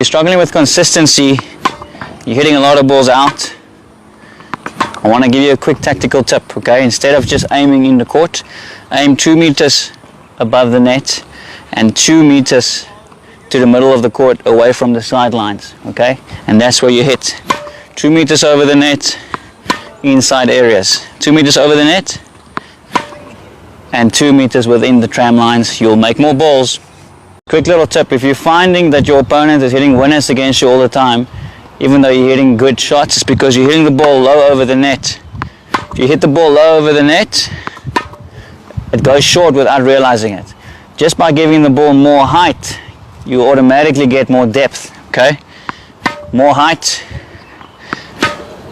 You're struggling with consistency, you're hitting a lot of balls out. I want to give you a quick tactical tip, okay? Instead of just aiming in the court, aim 2 meters above the net and 2 meters to the middle of the court away from the sidelines, okay? And that's where you hit. 2 meters over the net, inside areas. 2 meters over the net and 2 meters within the tram lines. You'll make more balls. Quick little tip, if you're finding that your opponent is hitting winners against you all the time, even though you're hitting good shots, it's because you're hitting the ball low over the net. If you hit the ball low over the net, it goes short without realizing it. Just by giving the ball more height, you automatically get more depth, okay? More height.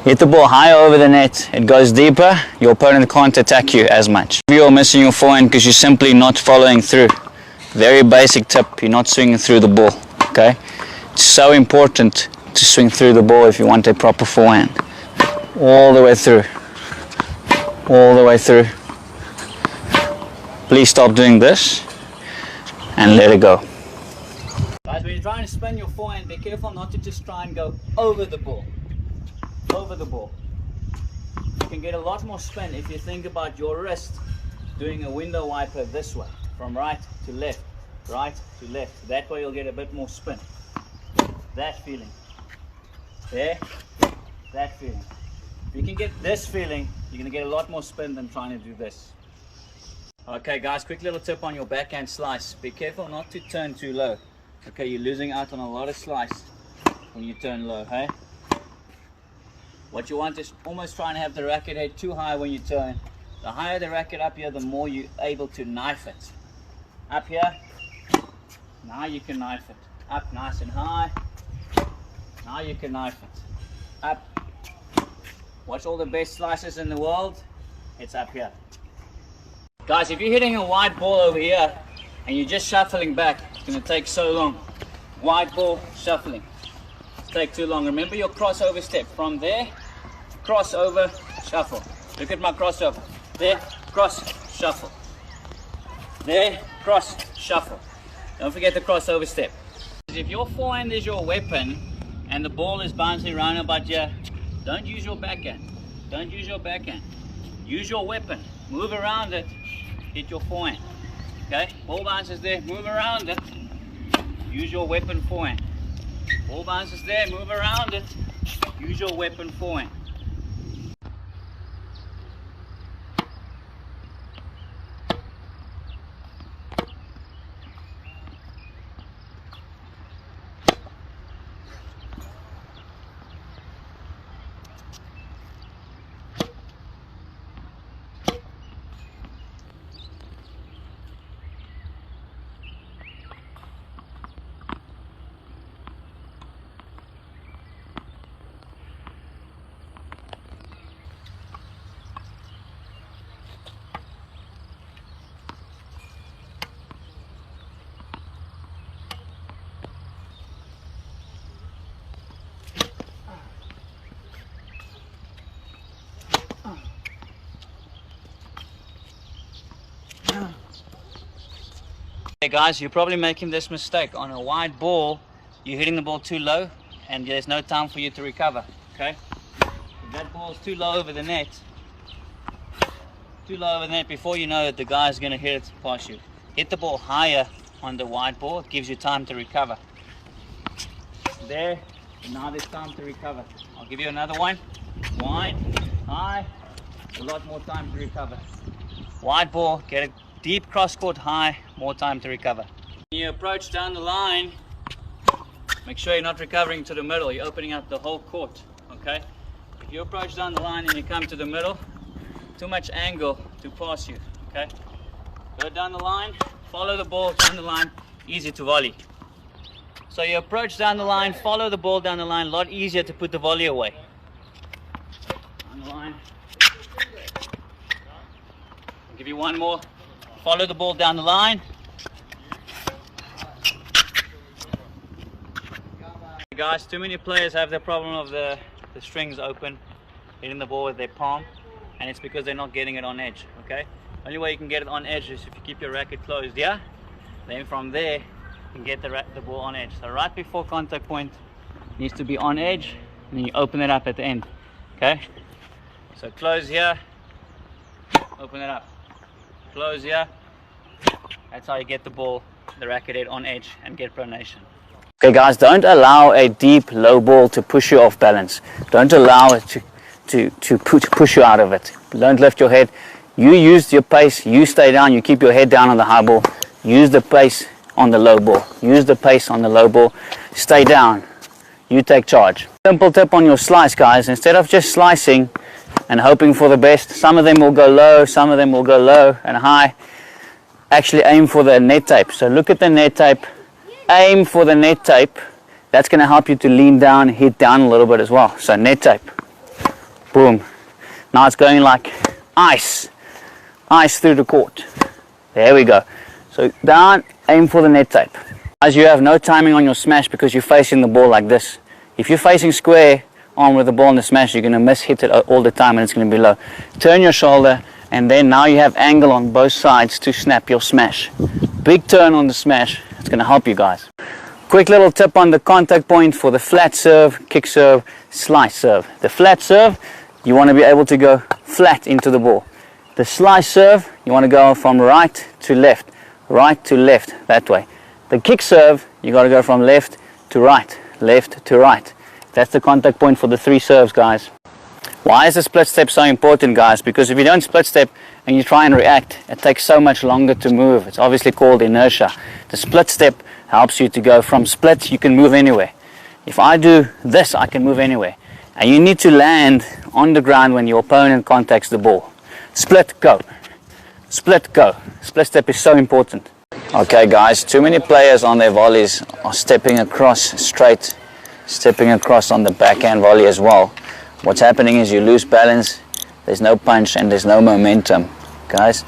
Hit the ball higher over the net, it goes deeper, your opponent can't attack you as much. If you're missing your forehand because you're simply not following through, very basic tip, you're not swinging through the ball, okay? It's so important to swing through the ball if you want a proper forehand. All the way through. All the way through. Please stop doing this and let it go. Guys, when you're trying to spin your forehand, be careful not to just try and go over the ball. Over the ball. You can get a lot more spin if you think about your wrist doing a window wiper this way, from right to left, right to left. That way you'll get a bit more spin. That feeling. There, that feeling. If you can get this feeling, you're going to get a lot more spin than trying to do this. Okay guys, quick little tip on your backhand slice. Be careful not to turn too low. Okay, you're losing out on a lot of slice when you turn low, hey? What you want is almost trying to have the racket head too high when you turn. The higher the racket up here, the more you're able to knife it. Up here, now you can knife it. Up nice and high, now you can knife it. Up. Watch all the best slices in the world, it's up here. Guys, if you're hitting a wide ball over here and you're just shuffling back, it's going to take so long. Wide ball, shuffling. Take too long. Remember your crossover step. From there, crossover, shuffle. Look at my crossover. There, cross, shuffle. There, cross, shuffle. Don't forget the crossover step. If your forehand is your weapon and the ball is bouncing around about you, don't use your backhand. Don't use your backhand. Use your weapon. Move around it. Hit your forehand. Okay? Ball bounces there. Move around it. Use your weapon forehand. Ball bounces there, move around it, use your weapon forehand. Hey guys, you're probably making this mistake. On a wide ball, you're hitting the ball too low and there's no time for you to recover, okay? If that ball's too low over the net, before you know it, the guy's going to hit it past you. Hit the ball higher on the wide ball, it gives you time to recover. There, and now there's time to recover. I'll give you another one. Wide, high, a lot more time to recover. Wide ball, get a deep cross court high, more time to recover. When you approach down the line, make sure you're not recovering to the middle, you're opening up the whole court, okay? If you approach down the line and you come to the middle, too much angle to pass you, okay? Go down the line, follow the ball down the line, easy to volley. So you approach down the line, follow the ball down the line, a lot easier to put the volley away. Down the line. I'll give you one more. Follow the ball down the line. Guys, too many players have the problem of the strings open, hitting the ball with their palm, and it's because they're not getting it on edge, okay? Only way you can get it on edge is if you keep your racket closed, yeah? Then from there, and get the ball on edge. So right before contact point needs to be on edge, and then you open it up at the end. Okay? So close here, open it up. Close here. That's how you get the ball, the racket head on edge and get pronation. Okay guys, don't allow a deep low ball to push you off balance. Don't allow it to push you out of it. Don't lift your head. You use your pace, you stay down, you keep your head down on the high ball. Use the pace on the low ball. Use the pace on the low ball. Stay down. You take charge. Simple tip on your slice, guys. Instead of just slicing and hoping for the best, some of them will go low, some of them will go low and high. Actually aim for the net tape. So look at the net tape. Aim for the net tape. That's going to help you to lean down, hit down a little bit as well. So net tape. Boom. Now it's going like ice. Ice through the court. There we go. So down, aim for the net tape. As you have no timing on your smash because you're facing the ball like this. If you're facing square on with the ball in the smash, you're going to miss hit it all the time and it's going to be low. Turn your shoulder and then now you have angle on both sides to snap your smash. Big turn on the smash. It's going to help you guys. Quick little tip on the contact point for the flat serve, kick serve, slice serve. The flat serve, you want to be able to go flat into the ball. The slice serve, you want to go from right to left, that way. The kick serve, you got to go from left to right. That's the contact point for the three serves, guys. Why is the split step so important, guys? Because if you don't split step and you try and react, it takes so much longer to move. It's obviously called inertia. The split step helps you to go from split, you can move anywhere. If I do this, I can move anywhere. And you need to land on the ground when your opponent contacts the ball. Split, go. Split, go. Split step is so important. Okay guys, too many players on their volleys are stepping across straight, stepping across on the backhand volley as well. What's happening is you lose balance, there's no punch and there's no momentum. Guys,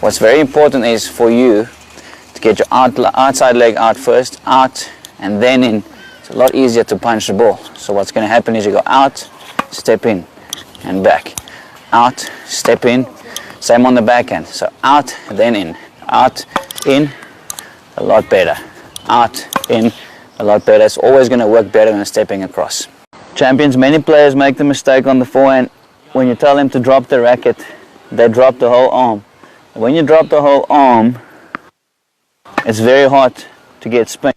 what's very important is for you to get your outside leg out first, out and then in. It's a lot easier to punch the ball. So what's going to happen is you go out, step in and back. Out, step in, same on the backhand. So out, then in. Out, in, a lot better. Out, in, a lot better. It's always going to work better than stepping across. Champions, many players make the mistake on the forehand. When you tell them to drop the racket, they drop the whole arm. When you drop the whole arm, it's very hard to get spin.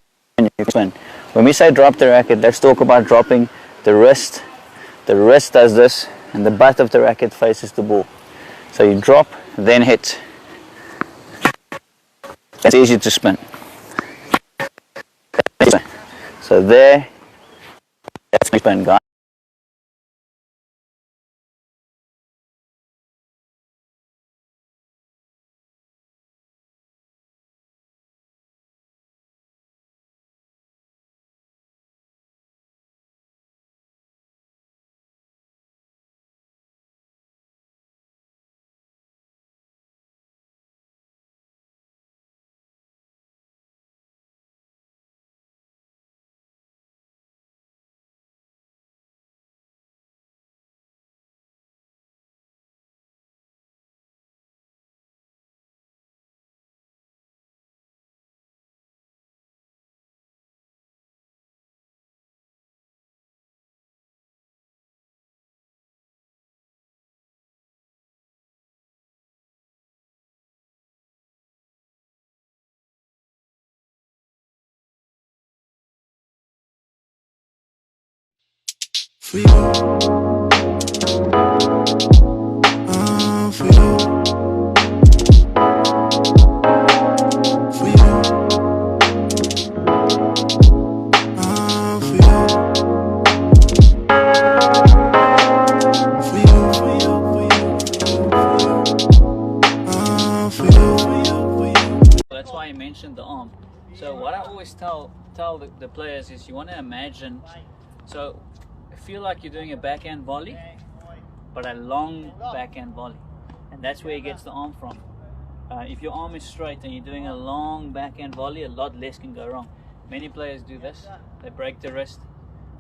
When we say drop the racket, let's talk about dropping the wrist. The wrist does this and the butt of the racket faces the ball. So you drop, then hit. It's easy to spin. So there, that's my spin, guys. For you, for you, for you, for you, for you, for you, for you. That's why I mentioned the arm. So what I always tell the players is you want to imagine, so feel like you're doing a backhand volley, but a long backhand volley, and that's where he gets the arm from. If your arm is straight and you're doing a long backhand volley, a lot less can go wrong. Many players do this, they break the wrist,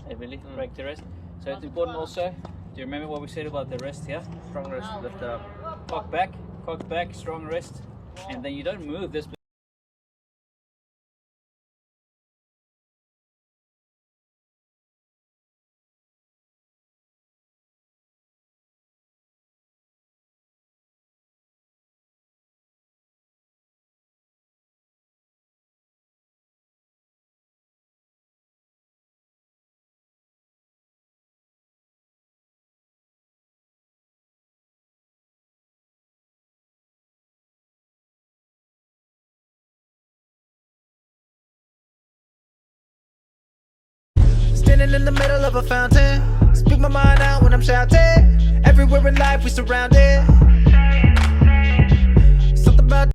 they really break the wrist. So it's important also, do you remember what we said about the wrist here? Strong wrist, lift up, cock back, strong wrist, and then you don't move this Standing in the middle of a fountain, speak my mind out when I'm shouting. Everywhere in life we surrounded. Something about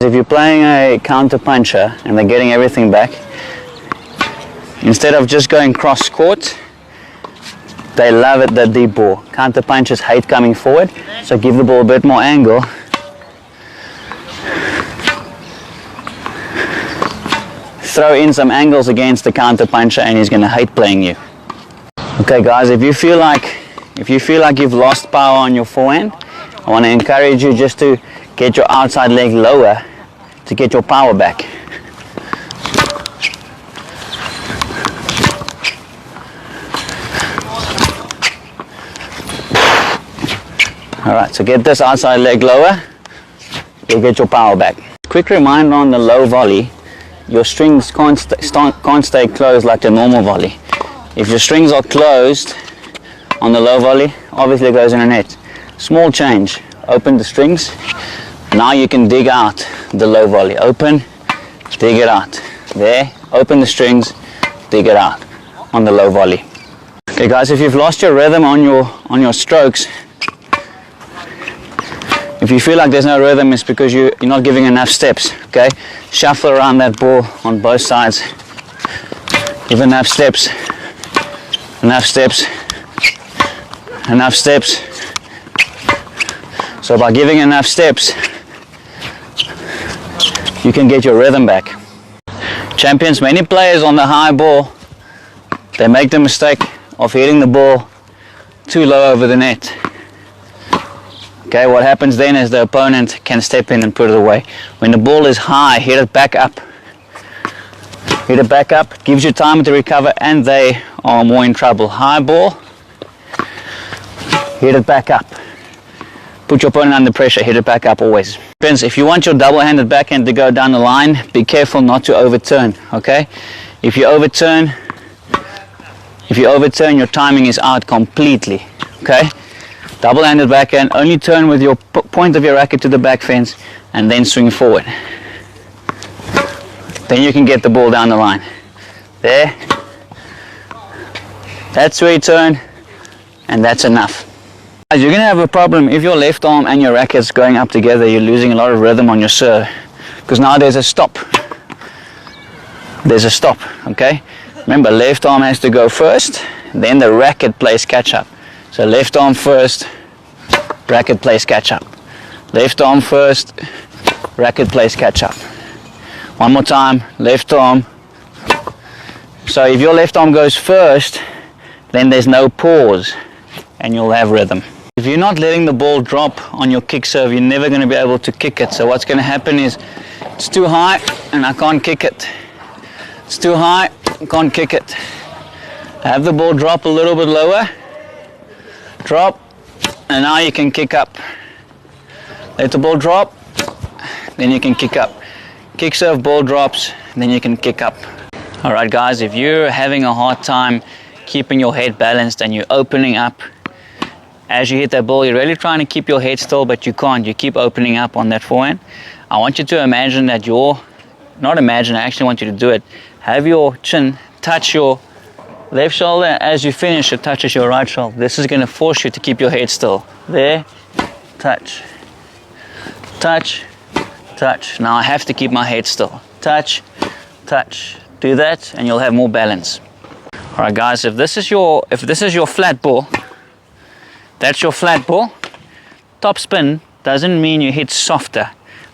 If you're playing a counter puncher and they're getting everything back, instead of just going cross court, they love it, the deep ball. Counter punchers hate coming forward, so give the ball a bit more angle. Throw in some angles against the counter puncher and he's going to hate playing you. Okay guys, if you feel like you've lost power on your forehand, I want to encourage you just to get your outside leg lower to get your power back. Alright, so get this outside leg lower, you'll get your power back. Quick reminder on the low volley, your strings can't stay closed like the normal volley. If your strings are closed on the low volley, obviously it goes in a net. Small change, open the strings. Now you can dig out the low volley. Open, dig it out. There, open the strings, dig it out on the low volley. Okay guys, if you've lost your rhythm on your strokes, if you feel like there's no rhythm, it's because you're not giving enough steps. Okay, shuffle around that ball on both sides. Give enough steps, enough steps, enough steps. So by giving enough steps, you can get your rhythm back. Champions, many players on the high ball, they make the mistake of hitting the ball too low over the net. Okay, what happens then is the opponent can step in and put it away. When the ball is high, hit it back up. Hit it back up, gives you time to recover, and they are more in trouble. High ball, hit it back up. Put your opponent under pressure, hit it back up always. Friends, if you want your double-handed backhand to go down the line, be careful not to overturn, okay? If you overturn, your timing is out completely, okay? Double-handed backhand, only turn with your point of your racket to the back fence and then swing forward. Then you can get the ball down the line. There. That's where you turn, and that's enough. You're going to have a problem if your left arm and your racket's going up together. You're losing a lot of rhythm on your serve because now there's a stop. There's a stop, okay? Remember, left arm has to go first, then the racket plays catch up. So left arm first, racket plays catch up. Left arm first, racket plays catch up. One more time, left arm. So if your left arm goes first, then there's no pause and you'll have rhythm. If you're not letting the ball drop on your kick serve, you're never going to be able to kick it. So what's going to happen is it's too high and I can't kick it. It's too high, I can't kick it. Have the ball drop a little bit lower. Drop, and now you can kick up. Let the ball drop, then you can kick up. Kick serve, ball drops, then you can kick up. Alright guys, if you're having a hard time keeping your head balanced and you're opening up, as you hit that ball, you're really trying to keep your head still, but you can't. You keep opening up on that forehand. I want you to imagine that not imagine, I actually want you to do it. Have your chin touch your left shoulder. As you finish, it touches your right shoulder. This is going to force you to keep your head still. There, touch, touch, touch. Now I have to keep my head still. Touch, touch. Do that and you'll have more balance. Alright guys, if this is your flat ball, that's your flat ball. Top spin doesn't mean you hit softer.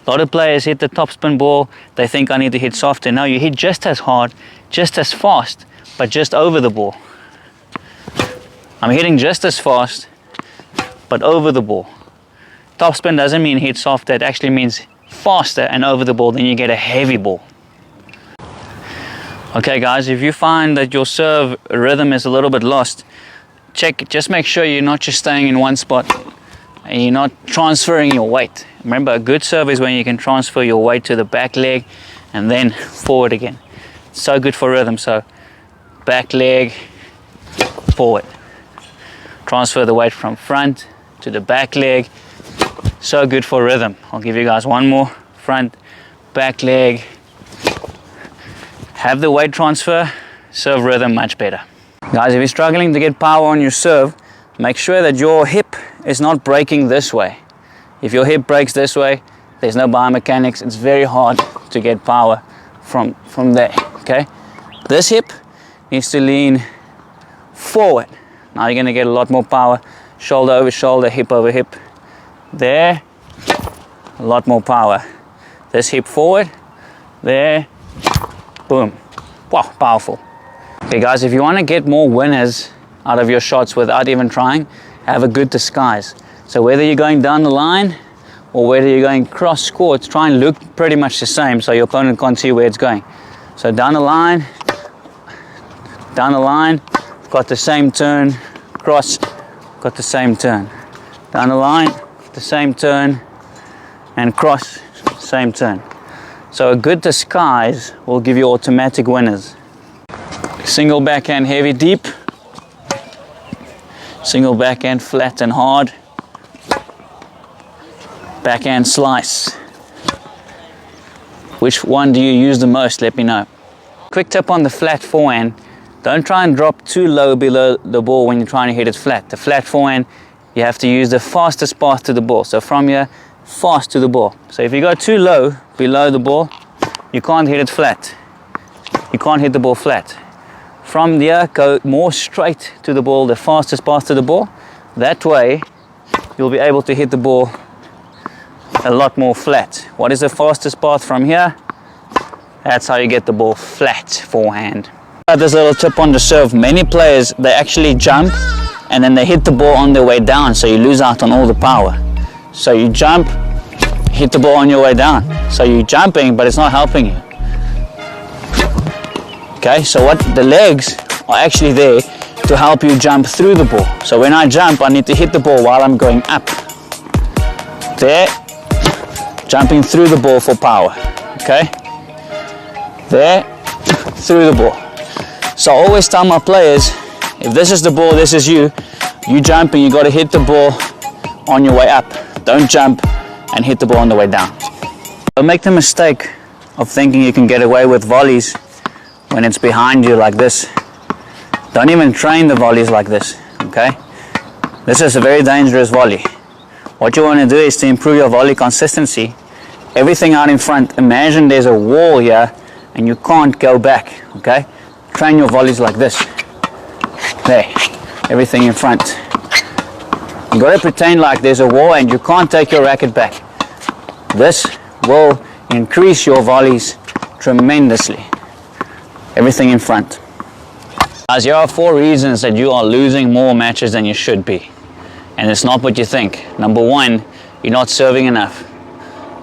A lot of players hit the top spin ball, they think I need to hit softer. No, you hit just as hard, just as fast, but just over the ball. I'm hitting just as fast, but over the ball. Top spin doesn't mean hit softer, it actually means faster and over the ball, then you get a heavy ball. Okay guys, if you find that your serve rhythm is a little bit lost, just make sure you're not just staying in one spot and you're not transferring your weight. Remember, a good serve is when you can transfer your weight to the back leg and then forward again. It's so good for rhythm. So back leg, forward. Transfer the weight from front to the back leg. So good for rhythm. I'll give you guys one more. Front, back leg. Have the weight transfer, serve rhythm much better. Guys, if you're struggling to get power on your serve, make sure that your hip is not breaking this way. If your hip breaks this way, there's no biomechanics. It's very hard to get power from there, okay? This hip needs to lean forward. Now you're gonna get a lot more power. Shoulder over shoulder, hip over hip. There, a lot more power. This hip forward, there, boom. Wow, powerful. Okay guys, if you want to get more winners out of your shots without even trying, have a good disguise. So whether you're going down the line or whether you're going cross court, try and look pretty much the same so your opponent can't see where it's going. So down the line, got the same turn, cross, got the same turn. Down the line, the same turn, and cross, same turn. So a good disguise will give you automatic winners. Single backhand heavy deep, single backhand flat and hard, backhand slice. Which one do you use the most? Let me know. Quick tip on the flat forehand, don't try and drop too low below the ball when you're trying to hit it flat. The flat forehand, you have to use the fastest path to the ball. So from here, fast to the ball. So if you go too low below the ball, you can't hit it flat. You can't hit the ball flat. From there, go more straight to the ball, the fastest path to the ball. That way, you'll be able to hit the ball a lot more flat. What is the fastest path from here? That's how you get the ball flat forehand. This little tip on the serve, many players, they actually jump and then they hit the ball on their way down, so you lose out on all the power. So you jump, hit the ball on your way down. So you're jumping, but it's not helping you. Okay, so what the legs are actually there to help you jump through the ball. So when I jump, I need to hit the ball while I'm going up. There, jumping through the ball for power. Okay, there, through the ball. So I always tell my players, if this is the ball, this is you jumping, you got to hit the ball on your way up. Don't jump and hit the ball on the way down. Don't make the mistake of thinking you can get away with volleys when it's behind you like this. Don't even train the volleys like this, okay? This is a very dangerous volley. What you want to do is to improve your volley consistency. Everything out in front. Imagine there's a wall here and you can't go back, okay? Train your volleys like this. There, everything in front. You got to pretend like there's a wall and you can't take your racket back. This will increase your volleys tremendously. Everything in front. Guys, here are 4 reasons that you are losing more matches than you should be. and it's not what you think. Number one, you're not serving enough.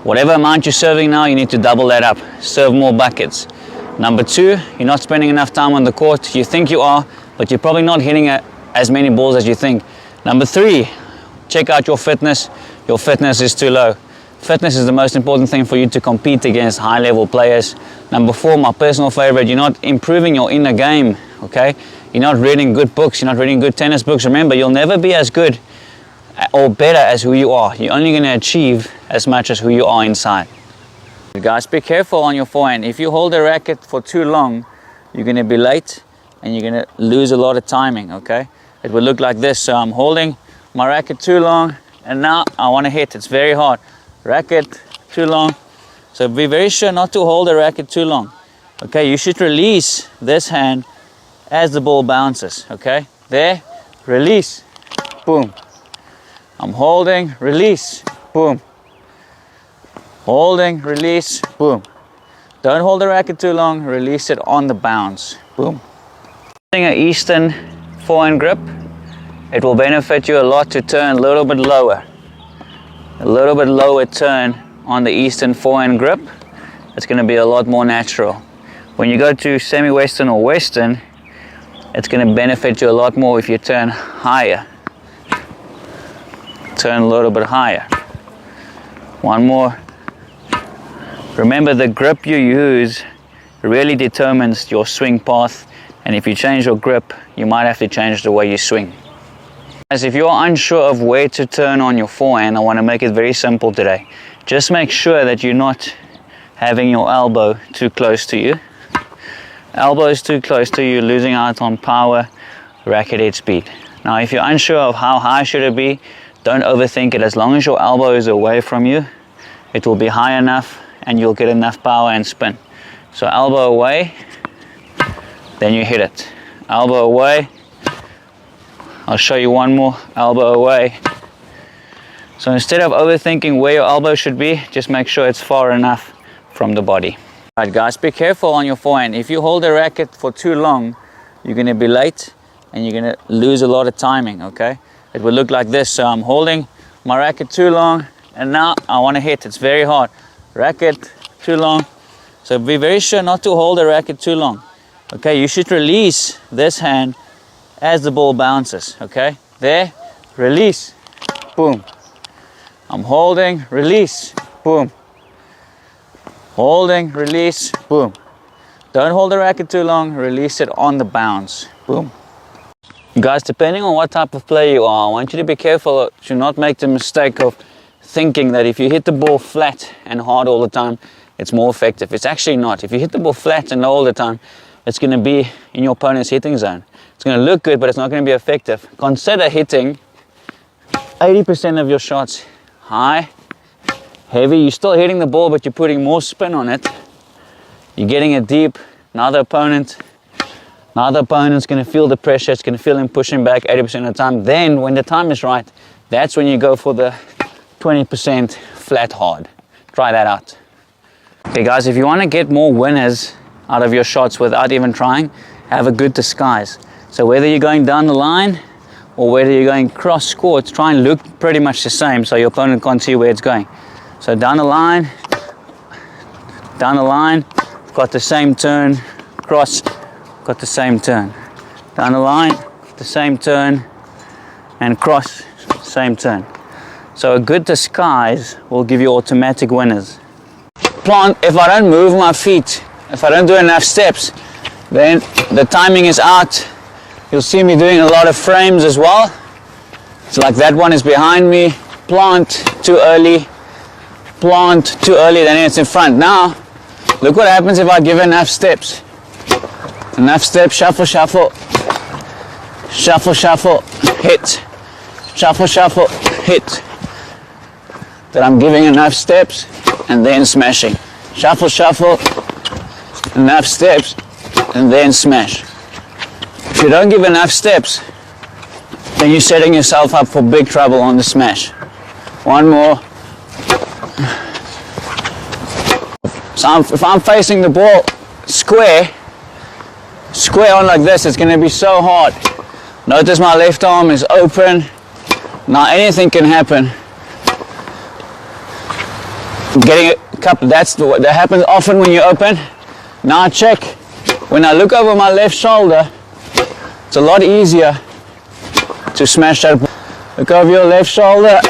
Whatever amount you're serving now, you need to double that up. Serve more buckets. Number two, you're not spending enough time on the court. You think you are, but you're probably not hitting as many balls as you think. Number three, check out your fitness. Your fitness is too low. Fitness is the most important thing for you to compete against high-level players. Number four, my personal favorite, you're not improving your inner game, okay? You're not reading good books. You're not reading good tennis books. Remember, you'll never be as good or better as who you are. You're only going to achieve as much as who you are inside. Guys, be careful on your forehand. If you hold a racket for too long, you're going to be late and you're going to lose a lot of timing, okay? It will look like this. So I'm holding my racket too long and now I want to hit. It's very hard. Racket too long. So be very sure not to hold the racket too long. Okay, you should release this hand as the ball bounces. Okay, there, release, boom. I'm holding, release, boom. Holding, release, boom. Don't hold the racket too long, release it on the bounce, boom. Using an Eastern forehand grip, it will benefit you a lot to turn a little bit lower. A little bit lower turn on the Eastern forehand grip. It's going to be a lot more natural. When you go to semi-Western or Western, it's going to benefit you a lot more if you turn higher. Turn a little bit higher. One more. Remember, the grip you use really determines your swing path, and if you change your grip, you might have to change the way you swing. As if you're unsure of where to turn on your forehand, I want to make it very simple today. Just make sure that you're not having your elbow too close to you. Elbow is too close to you, losing out on power, racket head speed. Now, if you're unsure of how high should it be, don't overthink it. As long as your elbow is away from you, it will be high enough and you'll get enough power and spin. So elbow away, then you hit it. Elbow away. I'll show you one more. Elbow away. So instead of overthinking where your elbow should be, just make sure it's far enough from the body. Alright guys, be careful on your forehand. If you hold a racket for too long, you're going to be late and you're going to lose a lot of timing, okay? It will look like this. So I'm holding my racket too long and now I want to hit. It's very hard. Racket too long. So be very sure not to hold the racket too long. Okay, you should release this hand as the ball bounces. Okay, there, release, boom. I'm holding, release, boom. Holding, release, boom. Don't hold the racket too long, release it on the bounce, boom. Guys, depending on what type of player you are, I want you to be careful to not make the mistake of thinking that if you hit the ball flat and hard all the time, it's more effective. It's actually not. If you hit the ball flat and low all the time, it's going to be in your opponent's hitting zone. It's going to look good, but it's not going to be effective. Consider hitting 80% of your shots high, heavy. You're still hitting the ball, but you're putting more spin on it. You're getting it deep. Now the opponent's going to feel the pressure. It's going to feel him pushing back 80% of the time. Then, when the time is right, that's when you go for the 20% flat hard. Try that out. Okay guys, if you want to get more winners out of your shots without even trying, have a good disguise. So whether you're going down the line or whether you're going cross court, try and look pretty much the same so your opponent can't see where it's going. So down the line, got the same turn, cross, got the same turn. Down the line, the same turn, and cross, same turn. So a good disguise will give you automatic winners. If I don't move my feet, if I don't do enough steps, then the timing is out. You'll see me doing a lot of frames as well. It's like that one is behind me, plant too early, then it's in front. Now, look what happens if I give enough steps. Enough steps, shuffle, shuffle, shuffle, shuffle, hit, shuffle, shuffle, hit. That I'm giving enough steps and then smashing. Shuffle, shuffle, enough steps and then smash. If you don't give enough steps, then you're setting yourself up for big trouble on the smash. One more. So if I'm facing the ball square on like this, it's going to be so hard. Notice my left arm is open. Now anything can happen. Getting a cup, that happens often when you open. Now check, when I look over my left shoulder, it's a lot easier to smash that. Look over your left shoulder.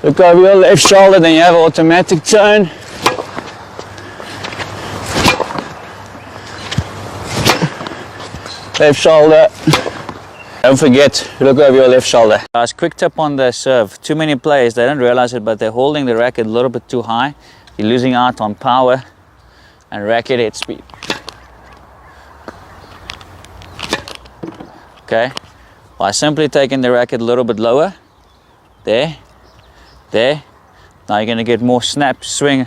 Look over your left shoulder, then you have an automatic turn. Left shoulder. Don't forget, look over your left shoulder. Guys, quick tip on the serve. Too many players, they don't realize it, but they're holding the racket a little bit too high. You're losing out on power and racket head speed. Okay, by simply taking the racket a little bit lower, there, now you're going to get more snap, swing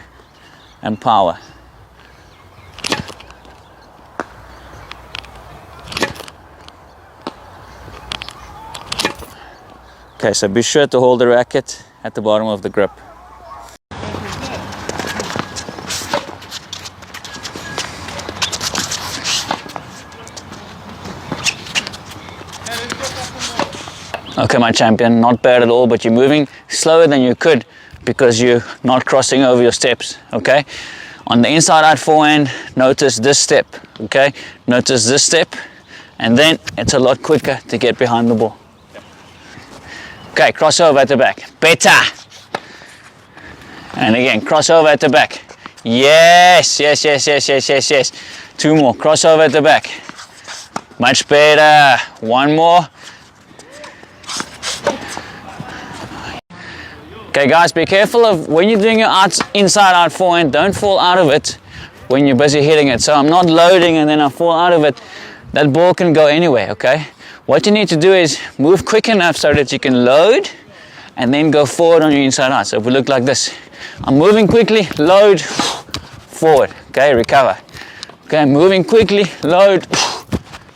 and power. Okay, so be sure to hold the racket at the bottom of the grip. Okay, my champion, not bad at all, but you're moving slower than you could because you're not crossing over your steps, okay? On the inside out forehand, notice this step, okay? Notice this step, and then it's a lot quicker to get behind the ball. Okay, crossover at the back. Better. And again, crossover at the back. Yes, yes, yes, yes, yes, yes, yes. Two more, crossover at the back. Much better. One more. Okay guys, be careful of when you're doing your inside out forehand, don't fall out of it when you're busy hitting it. So I'm not loading and then I fall out of it. That ball can go anywhere, okay? What you need to do is move quick enough so that you can load and then go forward on your inside out. So if we look like this, I'm moving quickly, load, forward, okay, recover. Okay, moving quickly, load,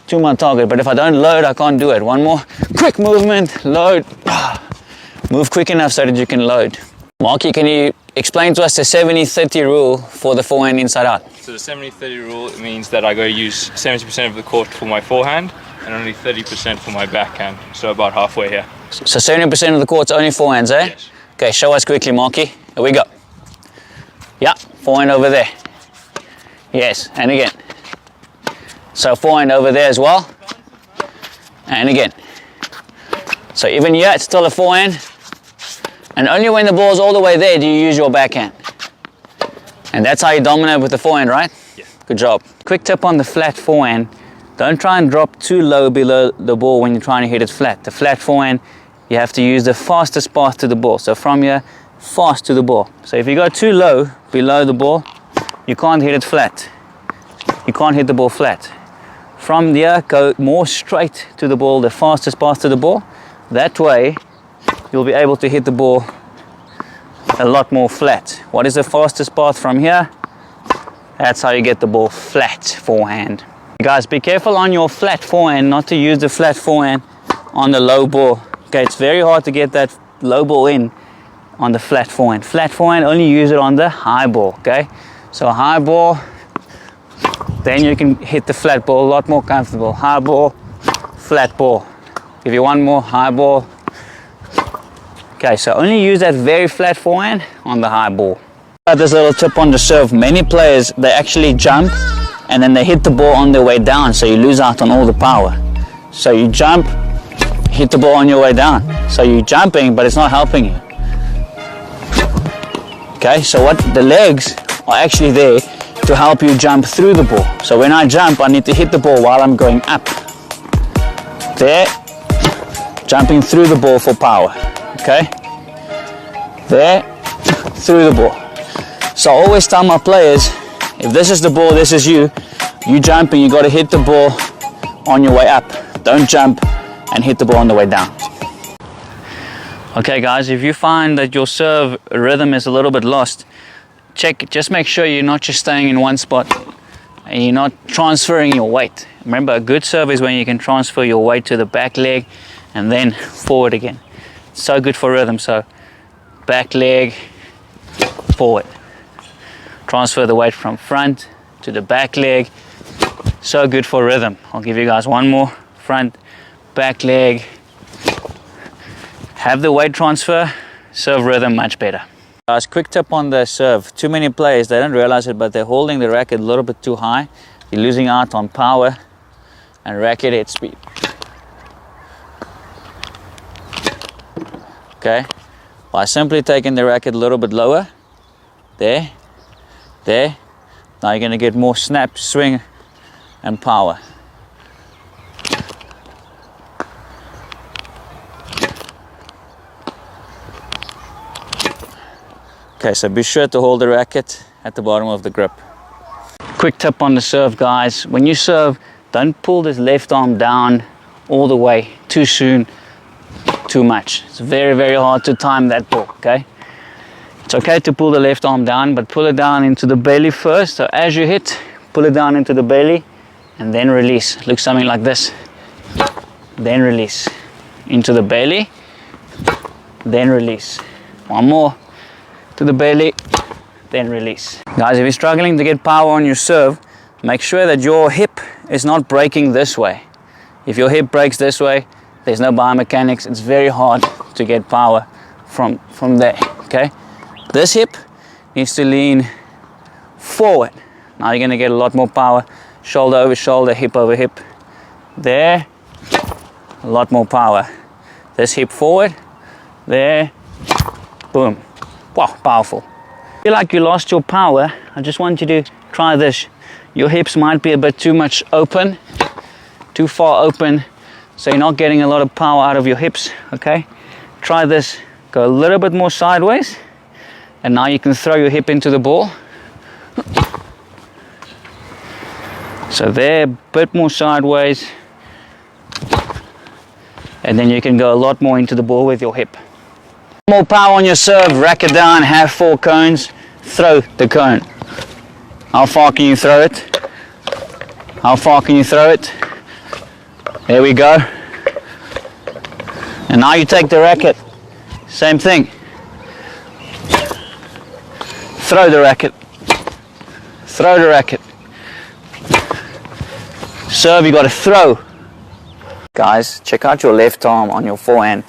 to my target. But if I don't load, I can't do it. One more, quick movement, load, move quick enough so that you can load. Marky, can you explain to us the 70-30 rule for the forehand inside out? So the 70-30 rule means that I go use 70% of the court for my forehand and only 30% for my backhand, so about halfway here. So 70% of the court's only forehands, eh? Yes. Okay, show us quickly, Marky. Here we go. Yeah, forehand over there. Yes, and again. So forehand over there as well. And again. So even here, it's still a forehand. And only when the ball's all the way there do you use your backhand. And that's how you dominate with the forehand, right? Yeah. Good job. Quick tip on the flat forehand. Don't try and drop too low below the ball when you're trying to hit it flat. The flat forehand, you have to use the fastest path to the ball. So from here, fast to the ball. So if you go too low below the ball, you can't hit it flat. You can't hit the ball flat. From there, go more straight to the ball, the fastest path to the ball. That way, you'll be able to hit the ball a lot more flat. What is the fastest path from here? That's how you get the ball flat forehand. Guys, be careful on your flat forehand not to use the flat forehand on the low ball. Okay, it's very hard to get that low ball in on the flat forehand. Flat forehand, only use it on the high ball, okay? So high ball, then you can hit the flat ball a lot more comfortable. High ball, flat ball. Give you one more, high ball. Okay, so only use that very flat forehand on the high ball. This little tip on the serve, many players, they actually jump and then they hit the ball on their way down, so you lose out on all the power. So you jump, hit the ball on your way down. So you're jumping, but it's not helping you. Okay, so what the legs are actually there to help you jump through the ball. So when I jump, I need to hit the ball while I'm going up. There, jumping through the ball for power. Okay, there, through the ball. So I always tell my players, if this is the ball, this is you jumping, you got to hit the ball on your way up. Don't jump and hit the ball on the way down. Okay guys, if you find that your serve rhythm is a little bit lost, just make sure you're not just staying in one spot and you're not transferring your weight. Remember, a good serve is when you can transfer your weight to the back leg and then forward again. It's so good for rhythm. So back leg, forward. Transfer the weight from front to the back leg. So good for rhythm. I'll give you guys one more. Front, back leg. have the weight transfer, serve rhythm much better. Guys, quick tip on the serve. Too many players, they don't realize it, but they're holding the racket a little bit too high. You're losing out on power and racket head speed. Okay, by simply taking the racket a little bit lower, there, now you're going to get more snap, swing and power. Okay, so be sure to hold the racket at the bottom of the grip. Quick tip on the serve, guys. When you serve, don't pull this left arm down all the way too soon, too much. It's very, very hard to time that ball, okay? It's okay to pull the left arm down, but pull it down into the belly first. So as you hit, pull it down into the belly and then release. Looks something like this. Then release. Into the belly, then release. One more. To the belly, then release. Guys, if you're struggling to get power on your serve, make sure that your hip is not breaking this way. If your hip breaks this way, there's no biomechanics. It's very hard to get power from there, okay? This hip needs to lean forward. Now you're gonna get a lot more power. Shoulder over shoulder, hip over hip. There, a lot more power. This hip forward, there, boom. Wow, powerful. If you feel like you lost your power, I just want you to try this. Your hips might be a bit too much open, too far open, so you're not getting a lot of power out of your hips, okay? Try this. Go a little bit more sideways, and now you can throw your hip into the ball. So there, a bit more sideways, and then you can go a lot more into the ball with your hip. More power on your serve, racket down, have 4 cones, throw the cone. How far can you throw it? How far can you throw it? There we go. And now you take the racket, same thing. Throw the racket. Throw the racket. Serve, you got to throw. Guys, check out your left arm on your forehand.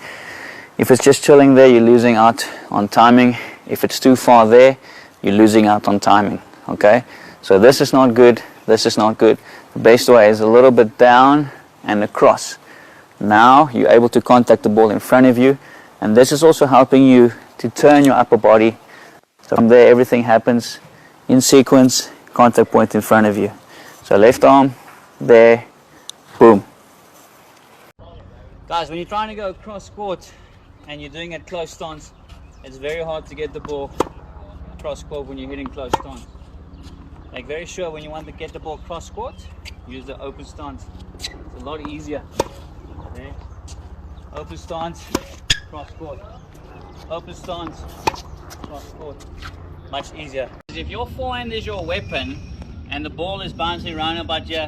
If it's just chilling there, you're losing out on timing. If it's too far there, you're losing out on timing, okay? So this is not good, this is not good. The best way is a little bit down and across. Now you're able to contact the ball in front of you, and this is also helping you to turn your upper body. So from there, everything happens in sequence, contact point in front of you. So left arm, there, boom. Guys, when you're trying to go across court, and you're doing it close stance, it's very hard to get the ball cross court when you're hitting close stance. Make very sure when you want to get the ball cross court, use the open stance. It's a lot easier. Okay. Open stance, cross court. Open stance, cross court. Much easier. If your forehand is your weapon and the ball is bouncing around about you,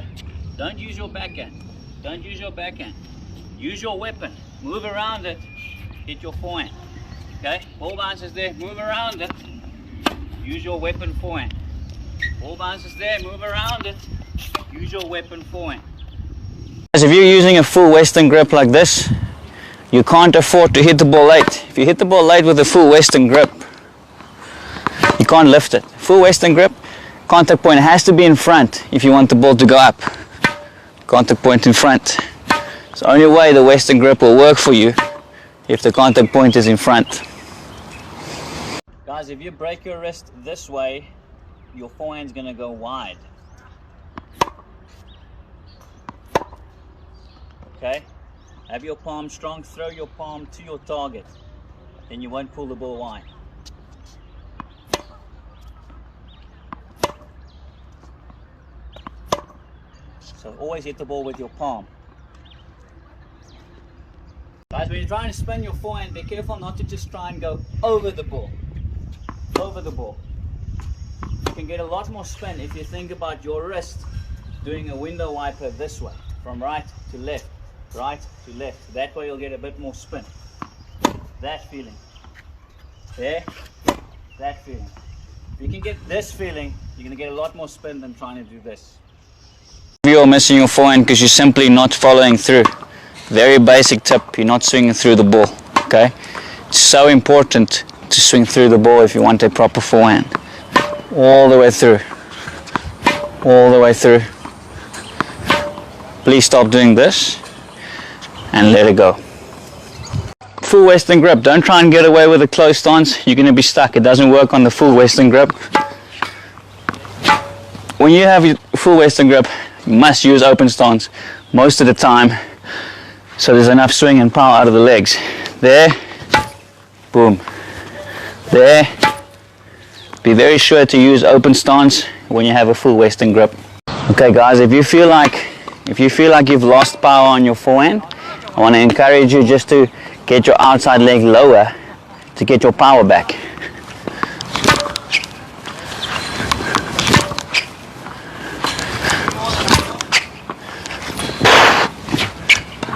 don't use your backhand. Don't use your backhand. Use your weapon. Move around it. Hit your forehand. Okay, ball bounces there, move around it. Use your weapon forehand. Ball bounces there, move around it. Use your weapon forehand. If you're using a full Western grip like this, you can't afford to hit the ball late. If you hit the ball late with a full Western grip, you can't lift it. Full Western grip, contact point has to be in front if you want the ball to go up. Contact point in front. It's the only way the Western grip will work for you, if the contact point is in front. Guys, if you break your wrist this way, your forehand's going to go wide. Okay? Have your palm strong, throw your palm to your target. Then you won't pull the ball wide. So always hit the ball with your palm. Guys, when you're trying to spin your forehand, be careful not to just try and go over the ball. Over the ball. You can get a lot more spin if you think about your wrist doing a window wiper this way, from right to left, right to left. That way you'll get a bit more spin. That feeling. There, that feeling. If you can get this feeling, you're going to get a lot more spin than trying to do this. You're missing your forehand because you're simply not following through. Very basic tip, you're not swinging through the ball. okay? It's so important to swing through the ball if you want a proper forehand. All the way through. All the way through. Please stop doing this and let it go. Full Western grip. Don't try and get away with a closed stance. You're going to be stuck. It doesn't work on the full Western grip. When you have your full Western grip, you must use open stance most of the time, so there's enough swing and power out of the legs. There, boom. There. Be very sure to use open stance when you have a full Western grip. Okay guys, if you feel like you've lost power on your forehand, I want to encourage you just to get your outside leg lower to get your power back.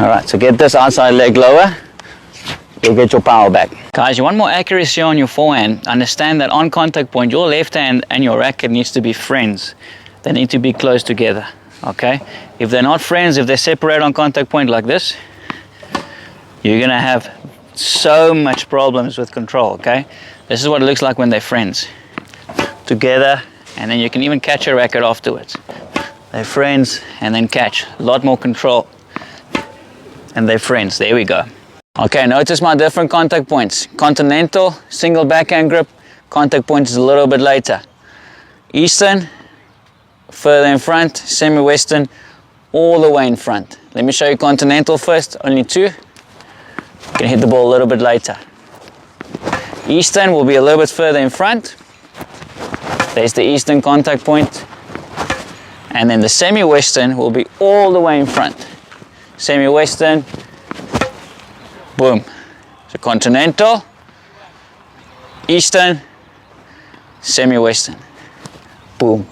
Alright, so get this outside leg lower, you'll get your power back. Guys, you want more accuracy on your forehand, understand that on contact point, your left hand and your racket needs to be friends. They need to be close together, okay? If they're not friends, if they separate on contact point like this, you're gonna have so much problems with control, okay? This is what it looks like when they're friends. Together, and then you can even catch a racket afterwards. They're friends, and then catch. A lot more control. And they're friends. There we go. Okay, notice my different contact points. Continental, single backhand grip. Contact point is a little bit later. Eastern, further in front. Semi-Western, all the way in front. Let me show you continental first. Only two. You can hit the ball a little bit later. Eastern will be a little bit further in front. There's the Eastern contact point. And then the semi-Western will be all the way in front. Semi-Western, boom. So continental, Eastern, semi-Western, boom.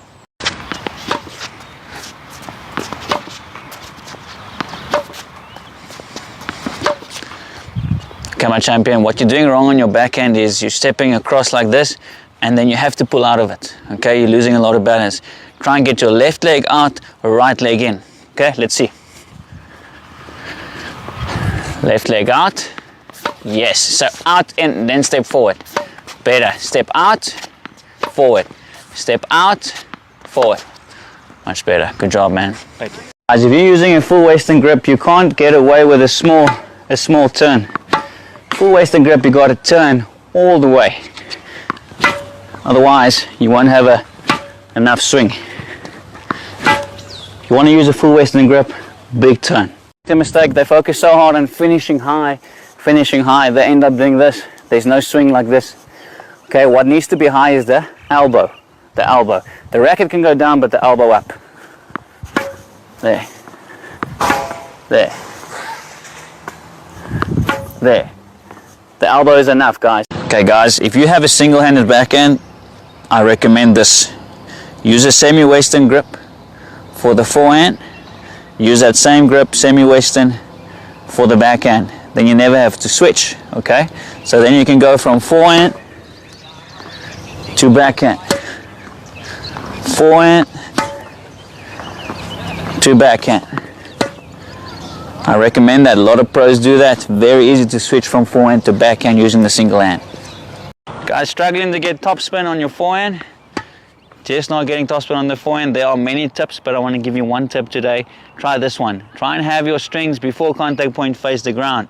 Okay, my champion, what you're doing wrong on your backhand is you're stepping across like this and then you have to pull out of it. Okay, you're losing a lot of balance. Try and get your left leg out or right leg in. Okay, let's see. Left leg out. Yes, so out and then step forward. Better. Step out, forward. Step out, forward. Much better. Good job, man. Thank you. Guys, if you're using a full Western grip, you can't get away with a small turn. Full Western grip, you got to turn all the way. Otherwise, you won't have enough swing. You want to use a full Western grip, big turn. The mistake, they focus so hard on finishing high, they end up doing this. There's no swing like this. Okay, what needs to be high is the elbow. The racket can go down, but the elbow up. There. The elbow is enough, guys. Okay guys, if you have a single-handed backhand, I recommend this. Use a semi-Western grip for the forehand. Use that same grip, semi-Western, for the backhand. Then you never have to switch, okay? So then you can go from forehand to backhand. Forehand to backhand. I recommend that. A lot of pros do that. Very easy to switch from forehand to backhand using the single hand. Guys, struggling to get topspin on your forehand? Just not getting topspin on the forehand. There are many tips, but I want to give you one tip today. Try this one. Try and have your strings before contact point face the ground.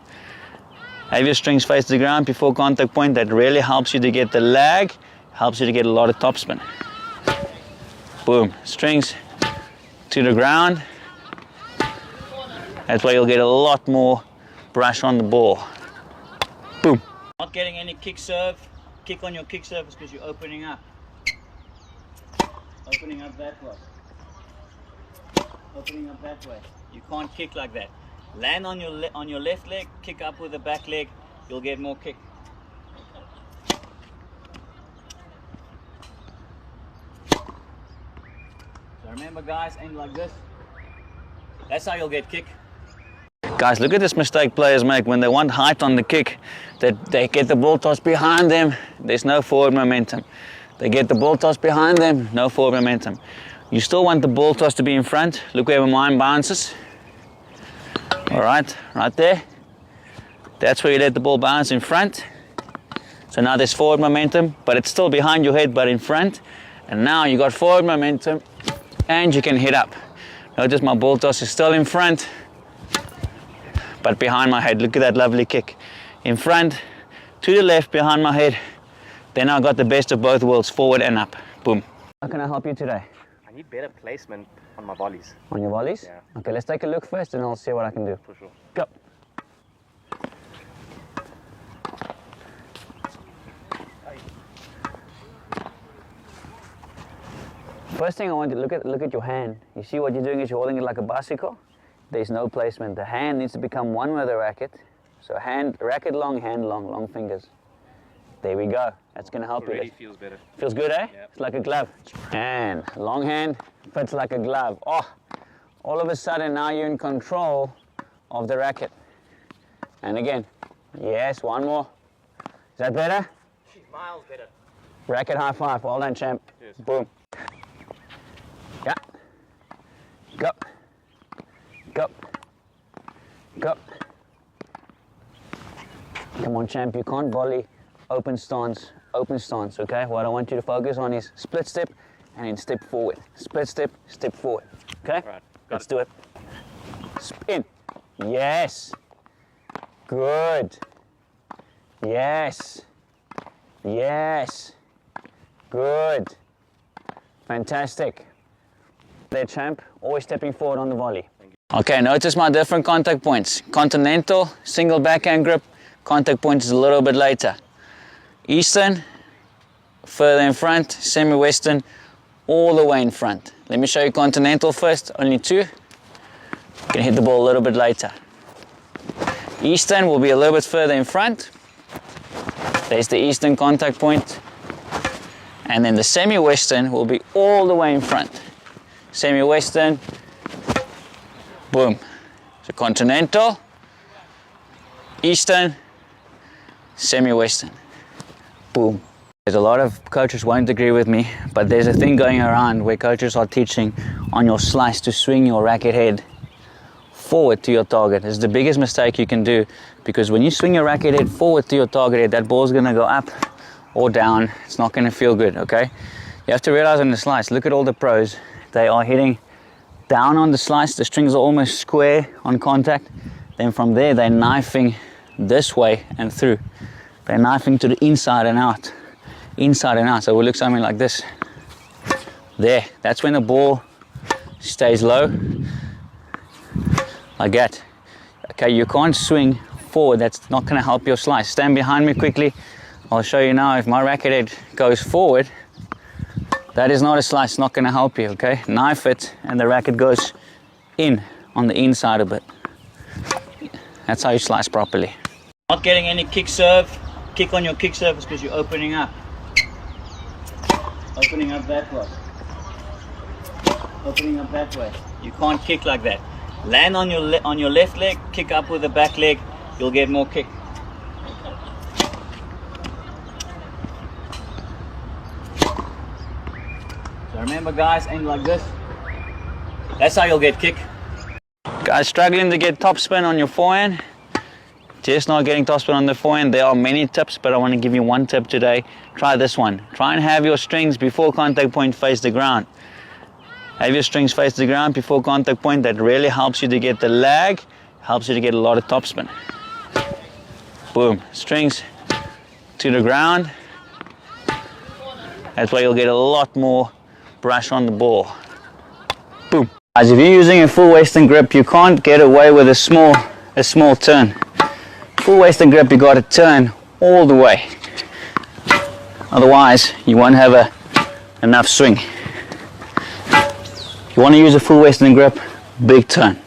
Have your strings face the ground before contact point. That really helps you to get the lag, helps you to get a lot of topspin. Boom. Strings to the ground. That's why you'll get a lot more brush on the ball. Boom. Not getting any kick on your kick serve is because you're opening up. Opening up that way. Opening up that way. You can't kick like that. Land on your left leg, kick up with the back leg, you'll get more kick. So remember guys, aim like this. That's how you'll get kick. Guys, look at this mistake players make when they want height on the kick, that they get the ball tossed behind them, there's no forward momentum. They get the ball tossed behind them, no forward momentum. You still want the ball toss to be in front. Look where mine bounces. All right, right there. That's where you let the ball bounce in front. So now there's forward momentum, but it's still behind your head, but in front. And now you got forward momentum, and you can hit up. Notice my ball toss is still in front, but behind my head. Look at that lovely kick. In front, to the left, behind my head. Then I got the best of both worlds, forward and up. Boom. How can I help you today? I need better placement on my volleys. On your volleys? Yeah. Okay, let's take a look first and I'll see what I can do. For sure. Go. First thing I want to look at your hand. You see what you're doing is you're holding it like a bicycle. There's no placement. The hand needs to become one with the racket. So racket long, hand long, long fingers. There we go. That's going to help Already you. feels better. Feels good, eh? Yeah. It's like a glove. And long hand fits like a glove. Oh, all of a sudden now you're in control of the racket. And again, yes, one more. Is that better? Miles better. Racket high five. Well done, champ. Yes. Boom. Yeah. Go. Go. Go. Come on, champ. You can't volley open stance, okay? What I want you to focus on is split step and then step forward. Split step, step forward. Okay? Right. Let's do it. Spin. Yes. Good. Yes. Yes. Good. Fantastic. There, champ. Always stepping forward on the volley. Okay, notice my different contact points. Continental, single backhand grip. Contact point is a little bit later. Eastern, further in front. Semi-western, all the way in front. Let me show you continental first, only two. You can hit the ball a little bit later. Eastern will be a little bit further in front. There's the eastern contact point. And then the semi-western will be all the way in front. Semi-western, boom. So continental, eastern, semi-western, boom. There's a lot of coaches won't agree with me, but there's a thing going around where coaches are teaching on your slice to swing your racket head forward to your target. It's the biggest mistake you can do, because when you swing your racket head forward to your target head, that ball's gonna go up or down. It's not gonna feel good, okay? You have to realize on the slice, look at all the pros. They are hitting down on the slice, the strings are almost square on contact. Then from there, they're knifing this way and through. They're knifing to the inside and out. Inside and out, so it will look something like this. There, that's when the ball stays low, like that. Okay, you can't swing forward, that's not gonna help your slice. Stand behind me quickly. I'll show you now. If my racket head goes forward, that is not a slice, not gonna help you, okay? Knife it, and the racket goes in, on the inside of it. That's how you slice properly. Not getting any kick serve. Kick on your kick surface because you're opening up. Opening up that way. Opening up that way. You can't kick like that. Land on your left leg, kick up with the back leg, you'll get more kick. So remember guys, aim like this. That's how you'll get kick. Guys struggling to get topspin on your forehand, just not getting topspin on the forehand. There are many tips, but I want to give you one tip today. Try this one. Try and have your strings before contact point face the ground. Have your strings face the ground before contact point. That really helps you to get the lag, helps you to get a lot of topspin. Boom, strings to the ground. That's why you'll get a lot more brush on the ball. Boom. Guys, if you're using a full western grip, you can't get away with a small turn. Full western grip, you got to turn all the way. Otherwise, you won't have enough swing. You want to use a full western grip, big turn.